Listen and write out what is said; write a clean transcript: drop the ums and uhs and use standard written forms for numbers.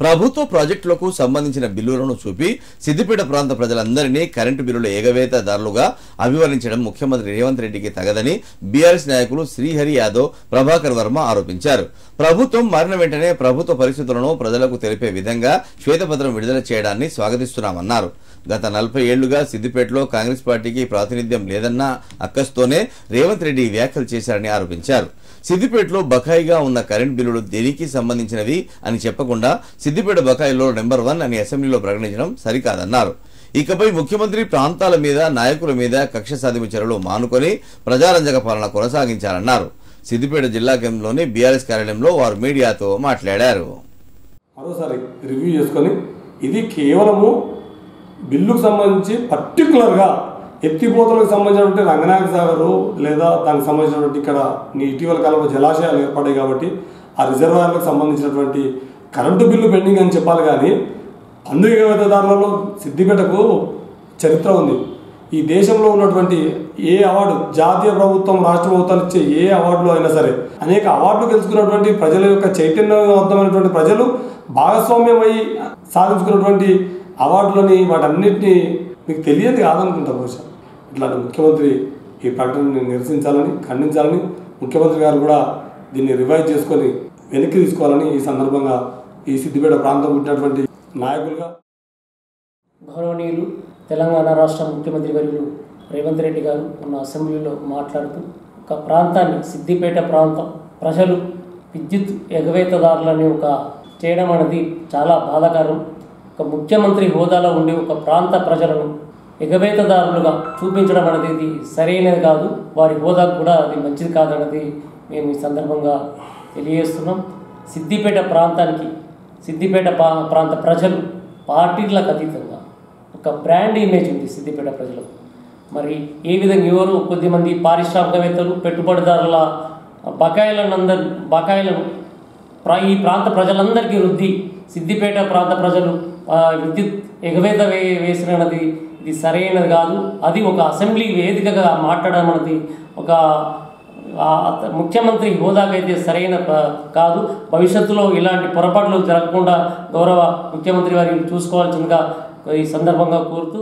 ప్రభుత్వ ప్రాజెక్టులకు సంబంధించిన బిల్లులను చూపి సిద్దిపేట ప్రాంత ప్రజలందరినీ కరెంటు బిల్లుల ఎగవేతదారులుగా అభివర్ణించడం ముఖ్యమంత్రి రేవంత్ రెడ్డికి తగదని బీఆర్ఎస్ నాయకులు శ్రీహరి యాదవ్, ప్రభాకర్ వర్మ ఆరోపించారు. ప్రభుత్వం మారిన వెంటనే ప్రభుత్వ పరిస్థితులను ప్రజలకు తెలిపే విధంగా శ్వేతపత్రం విడుదల చేయడాన్ని స్వాగతిస్తున్నామన్నారు. గత 40 ఏళ్లుగా సిద్దిపేటలో కాంగ్రెస్ పార్టీకి ప్రాతినిధ్యం లేదన్న అక్కస్తోనే రేవంత్ రెడ్డి వ్యాఖ్యలు చేశారని ఆరోపించారు. సిద్దిపేటలో బకాయిగా ఉన్న కరెంట్ బిల్లులు దేనికి సంబంధించినవి అని చెప్పకుండా సిద్దిపేట బకాయిలో నెంబర్ 1 అని అసెంబ్లీలో ప్రకటించడం సరికాదన్నారు. ఇకపై ముఖ్యమంత్రి ప్రాంతాల మీద, నాయకుల మీద కక్ష సాధింపు చర్యలు మానుకొని ప్రజారంజక పాలన కొనసాగించాలన్నారు. సిద్దిపేట జిల్లా కేంద్రంలోని బీఆర్ఎస్ కార్యాలయంలో వారు మీడియాతో మాట్లాడారు. మరోసారి రివ్యూ చేసుకొని ఇది కేవలము బిల్లుకు సంబంధించి పర్టికులర్గా ఎత్తిపోతలకు సంబంధించినటువంటి రంగనాయక సాగరు లేదా దానికి సంబంధించినటువంటి ఇక్కడ ఇటీవల కాలంలో జలాశయాలు ఏర్పడ్డాయి కాబట్టి ఆ రిజర్వాయర్లకు సంబంధించినటువంటి కరెంటు బిల్లు పెండింగ్ అని చెప్పాలి. కానీ పన్ను ఎగవేతదారులలో సిద్దిపేటకు చరిత్ర ఉంది. ఈ దేశంలో ఉన్నటువంటి ఏ అవార్డు, జాతీయ ప్రభుత్వం, రాష్ట్ర ప్రభుత్వాలు ఇచ్చే ఏ అవార్డులో అయినా సరే అనేక అవార్డులు గెలుచుకున్నటువంటి ప్రజల యొక్క చైతన్యవంతమైనటువంటి ప్రజలు భాగస్వామ్యమై సాధించుకున్నటువంటి అవార్డులని వాటన్నిటినీ మీకు తెలియదు కాదనుకుంటా. బహుశా ఇట్లాంటి ముఖ్యమంత్రి ఈ ప్రకటనని నిరసించాలని, ఖండించాలని, ముఖ్యమంత్రి గారు కూడా దీన్ని రివైజ్ చేసుకొని వెనక్కి తీసుకోవాలని ఈ సందర్భంగా ఈ సిద్దిపేట ప్రాంతం పుట్టినటువంటి నాయకులుగా గౌరవనీయులు తెలంగాణ రాష్ట్ర ముఖ్యమంత్రి వర్యులు రేవంత్ రెడ్డి గారు ఉన్న అసెంబ్లీలో మాట్లాడుతూ ఒక ప్రాంతాన్ని, సిద్దిపేట ప్రాంతం ప్రజలు విద్యుత్ ఎగవేతదారులని చేయడం అనేది చాలా బాధాకరం. ఒక ముఖ్యమంత్రి హోదాలో ఉండి ఒక ప్రాంత ప్రజలను ఎగవేతదారులుగా చూపించడం అనేది ఇది సరైనది కాదు. వారి హోదాకు కూడా అది మంచిది కాదన్నది మేము ఈ సందర్భంగా తెలియజేస్తున్నాం. సిద్దిపేట ప్రాంతానికి, సిద్దిపేట ప్రాంత ప్రజలు పార్టీలకు అతీతంగా ఒక బ్రాండ్ ఇమేజ్ ఉంది సిద్దిపేట ప్రజలకు. మరి ఏ విధంగా ఎవరు కొద్దిమంది పారిశ్రామికవేత్తలు, పెట్టుబడిదారుల బకాయిలను ఈ ప్రాంత ప్రజలందరికీ రుద్ది సిద్దిపేట ప్రాంత ప్రజలు విద్యుత్ ఎగవేత వేసినది ఇది సరైనది కాదు. అది ఒక అసెంబ్లీ వేదికగా మాట్లాడడం అనేది ఒక ముఖ్యమంత్రి హోదాకైతే సరైన కాదు. భవిష్యత్తులో ఇలాంటి పొరపాట్లు జరగకుండా గౌరవ ముఖ్యమంత్రి వారిని చూసుకోవాల్సిందిగా ఈ సందర్భంగా కోరుతూ